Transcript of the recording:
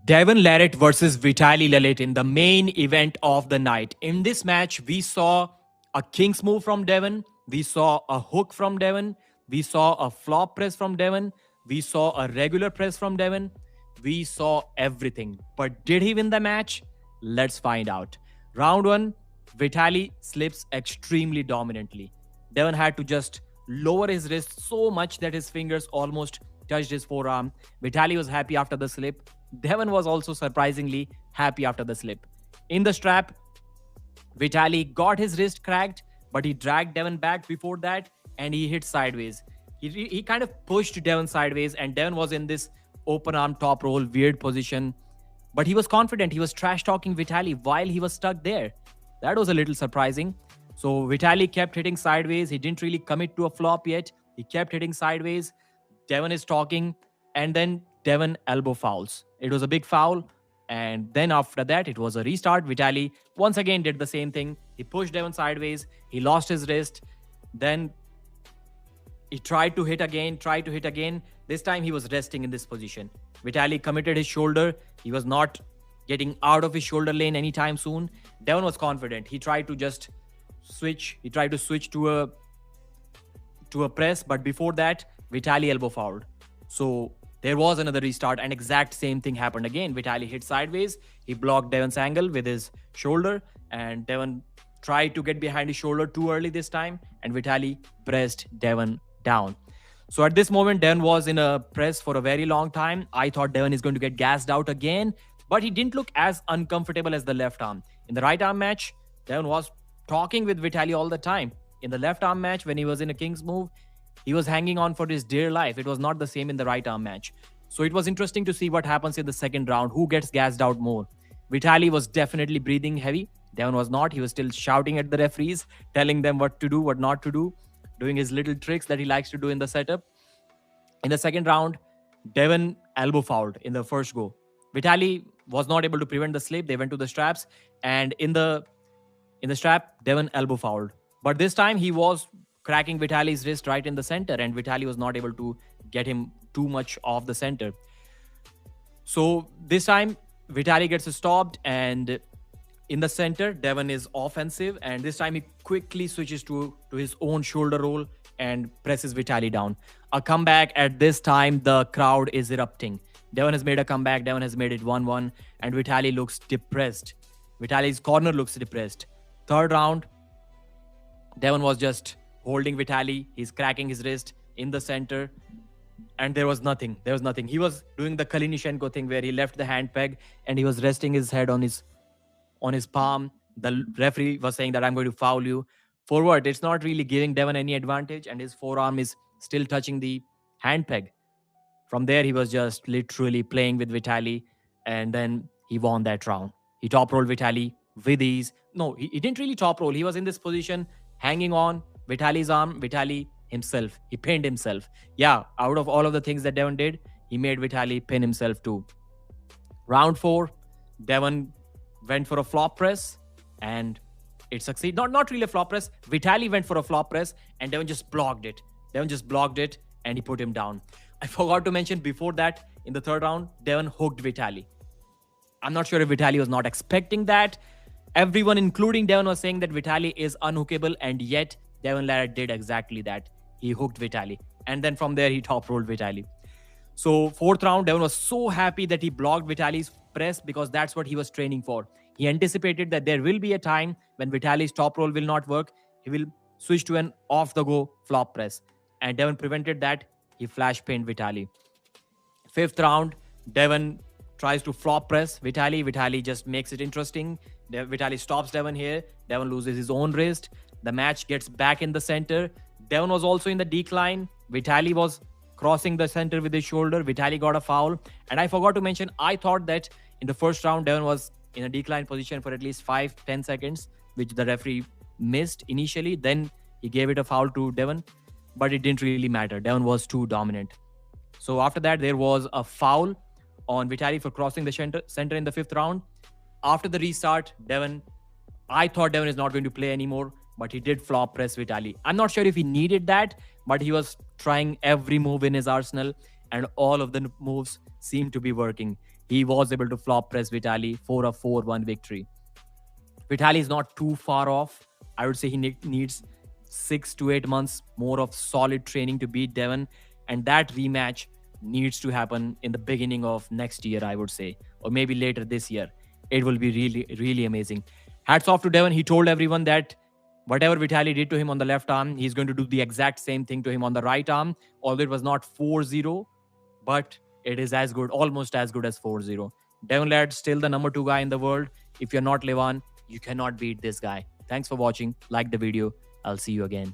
Devon Larratt versus Vitaly Lalit in the main event of the night. In this match, we saw a king's move from Devon, we saw a hook from Devon, we saw a flop press from Devon, we saw a regular press from Devon, we saw everything. But did he win the match? Let's find out. Round 1, Vitaly slips extremely dominantly. Devon had to just lower his wrist so much that his fingers almost touched his forearm. Vitaly was happy after the slip. Devon was also surprisingly happy after the slip. In the strap, Vitaly got his wrist cracked, but he dragged Devon back before that and he hit sideways. He kind of pushed Devon sideways, and Devon was in this open arm top roll, weird position. But he was confident. He was trash talking Vitaly while he was stuck there. That was a little surprising. So Vitaly kept hitting sideways. He didn't really commit to a flop yet. He kept hitting sideways. Devon is talking, and then Devon elbow fouls. It was a big foul. And then after that, it was a restart. Vitaly once again did the same thing. He pushed Devon sideways. He lost his wrist. Then he tried to hit again. This time he was resting in this position. Vitaly committed his shoulder. He was not getting out of his shoulder lane anytime soon. Devon was confident. He tried to just switch. He tried to switch to a press, but before that, Vitaly elbow fouled. So there was another restart, and exact same thing happened again. Vitaly hit sideways. He blocked Devon's angle with his shoulder, and Devon tried to get behind his shoulder too early this time, and Vitaly pressed Devon down. So at this moment, Devon was in a press for a very long time. I thought Devon is going to get gassed out again, but he didn't look as uncomfortable as the left arm. In the right arm match, Devon was talking with Vitaly all the time. In the left arm match, when he was in a king's move, he was hanging on for his dear life. It was not the same in the right arm match. So it was interesting to see what happens in the second round, who gets gassed out more. Vitaly was definitely breathing heavy. Devon was not. He was still shouting at the referees, telling them what to do, what not to do, doing his little tricks that he likes to do in the setup. In the second round, Devon elbow fouled in the first go. Vitaly was not able to prevent the slip. They went to the straps, and in the strap, Devon elbow fouled. But this time he was cracking Vitaly's wrist right in the center, and Vitaly was not able to get him too much off the center. So this time Vitaly gets stopped, and in the center, Devon is offensive, and this time he quickly switches to his own shoulder roll and presses Vitaly down. A comeback at this time, the crowd is erupting. Devon has made a comeback. Devon has made it 1-1, and Vitaly looks depressed. Vitaly's corner looks depressed. Third round, Devon was just holding Vitaly. He's cracking his wrist in the center, and there was nothing. There was nothing. He was doing the Kalinishenko thing where he left the hand peg and he was resting his head on his palm. The referee was saying that I'm going to foul you. Forward, it's not really giving Devon any advantage, and his forearm is still touching the hand peg. From there, he was just literally playing with Vitaly, and then he won that round. He top rolled Vitaly with ease. No, he didn't really top roll. He was in this position, hanging on Vitaly's arm. Vitaly himself, he pinned himself. Yeah, out of all of the things that Devon did, he made Vitaly pin himself too. Round 4, Devon went for a flop press, and it succeeded. Not really a flop press. Vitaly went for a flop press, and Devon just blocked it. And he put him down. I forgot to mention before that, in the third round, Devon hooked Vitaly. I'm not sure if Vitaly was not expecting that. Everyone, including Devon, was saying that Vitaly is unhookable, and yet Devon Larratt did exactly that. He hooked Vitaly, and then from there, he top rolled Vitaly. So fourth round, Devon was so happy that he blocked Vitaly's press, because that's what he was training for. He anticipated that there will be a time when Vitaly's top roll will not work. He will switch to an off-the-go flop press. And Devon prevented that. He flash pinned Vitaly. Fifth round, Devon tries to flop press Vitaly. Vitaly just makes it interesting. Vitaly stops Devon here. Devon loses his own wrist. The match gets back in the center. Devon was also in the decline. Vitaly was crossing the center with his shoulder. Vitaly got a foul. And I forgot to mention, I thought that in the first round, Devon was in a decline position for at least 5-10 seconds, which the referee missed initially. Then he gave it a foul to Devon, but it didn't really matter. Devon was too dominant. So after that, there was a foul on Vitaly for crossing the center in the fifth round. After the restart, I thought Devon is not going to play anymore, but he did flop press Vitaly. I'm not sure if he needed that, but he was trying every move in his arsenal. and all of the moves seemed to be working. He was able to flop press Vitali for a 4-1 victory. Vitali is not too far off. I would say he needs 6 to 8 months more of solid training to beat Devon, and that rematch needs to happen in the beginning of next year, I would say, or maybe later this year. It will be really, really amazing. Hats off to Devon. He told everyone that whatever Vitali did to him on the left arm, he's going to do the exact same thing to him on the right arm. Although it was not 4-0, but it is as good, almost as good as 4-0. Devon Ladd still the number 2 guy in the world. If you're not Levan, you cannot beat this guy. Thanks for watching. Like the video. I'll see you again.